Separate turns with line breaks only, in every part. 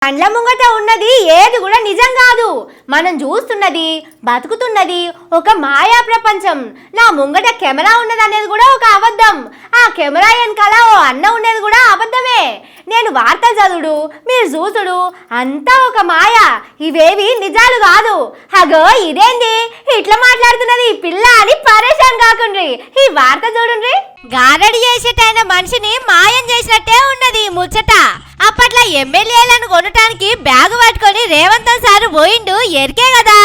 కండ్ల ముంగట ఉన్నది ఏది కూడా నిజం కాదు. మనం చూస్తున్నది బతుకుతున్నది ఒక మాయా ప్రపంచం. నా ముంగట కెమెరా ఉన్నది అనేది కూడా ఒక అబద్ధం. ఆ కెమెరా వెనకాల ఓ అన్న ఉన్నది కూడా అబద్ధమే. నేను వార్తలు చదువుడు మీరు చూసుడు అంతా ఒక మాయ. ఇవేవి నిజాలు కాదు. అగో ఇదేంది ఇట్లా మాట్లాడుతున్నది ఈ పిల్ల అని పరేషాన్ కాకుండ్రి. ఈ వార్త చూడండి. గారడి చేసేటైన మనిషిని మాయం చేసినట్టే ఉన్నది ముచ్చట. అప్పట్లో ఎమ్మెల్యేలను కొనటానికి బ్యాగు పట్టుకొని రేవంత్ సారు పోయిండు ఎరికే కదా.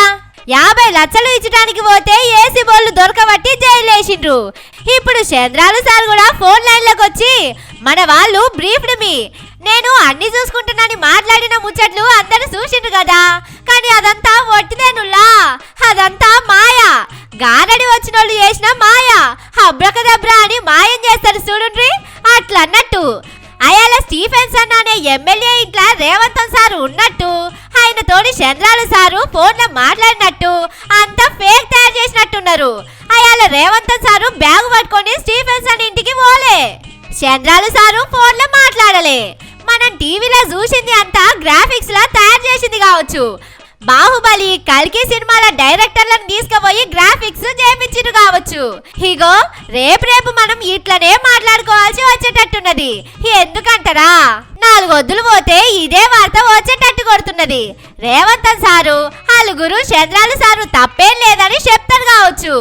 50 లక్షలు ఇచ్చడానికి పోతే ఏసీ బోళ్ళు దొరకబట్టి జైలు వేసిండ్రు. ఇప్పుడు చంద్రాలు సార్ కూడా ఫోన్ లైన్లోకి వచ్చి మన వాళ్ళు బ్రీఫ్డ్ మీ, నేను అన్ని చూసుకుంటున్నాని మాట్లాడిన ముచ్చట్లు అందరూ చూసిండ్రు కదా, కానీ అదంతా ఒట్టిదేనుల్లా, అదంతా మాయ. గారడి వచ్చిన వాళ్ళు చేసిన మాయ. అబ్రకదబ్రా అని మాయం చేస్తారు చూడండి. అట్లా అన్నట్టు అయాల స్టీఫెన్సన్ అనే ఎమ్మెల్యే ఇంట్లో రేవంత్ సారు ఉన్నట్టు, ఆయన తోడి చంద్రాలు సారు ఫోన్లో మాట్లాడినట్టు అంతా ఫేక్ తయారు చేసినట్టున్నారు. అయాల రేవంత్ సారు బ్యాగు పట్టుకొని స్టీఫెన్సన్ ఇంటికి పోలే, చంద్రాలు సారు ఫోన్లో మాట్లాడలే. మనం టీవీలో చూసింది అంతా గ్రాఫిక్స్ లా తయారు చేసింది కావచ్చు. బాహుబలి కల్కి సినిమాల డైరెక్టర్లను తీసుకుపోయి గ్రాఫిక్స్ చేపించిరు కావచ్చు. ఇగో రేపు మనం ఇట్లనే మాట్లాడుకోవాల్సి వచ్చేటట్టున్నది. ఎందుకంటారా, 4 వద్దులు పోతే ఇదే వార్త వచ్చేటట్టు కొడుతున్నది. రేవంత్ సారు అలుగురు చంద్రాలు సారు తప్పేం లేదని చెప్తారు కావచ్చు.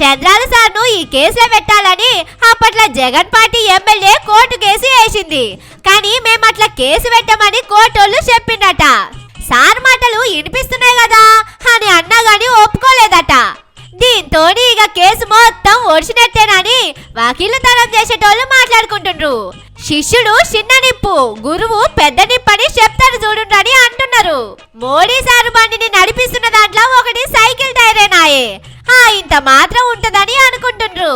చంద్రాలు సార్ను ఈ కేసులో పెట్టాలని అప్పట్లో Jagan party MLA court case వేసింది. కానీ మేము అట్లా కేసు పెట్టమని కోర్టోళ్ళు చెప్పిండట. సార్ మాటలు వినిపిస్తున్నాయి కదా అని అన్నా గాని ఒప్పుకోలేదట. దీంతో ఇక కేసు మొత్తం ఒడిచినట్టేనని వకీలుతనం చేసేటోళ్ళు మాట్లాడుకుంటుండ్రు. శిష్యుడు చిన్న నిప్పు, గురువు పెద్ద నిప్పు అని చెప్తారు చూడుండ్రని అంటున్నారు. మోడీ సారు బండిని నడిపిస్తున్న దాంట్లో ఒకటి సైకిల్ టైరేనాయే, ఇంత మాత్రం ఉంటదని అనుకుంటుండ్రు.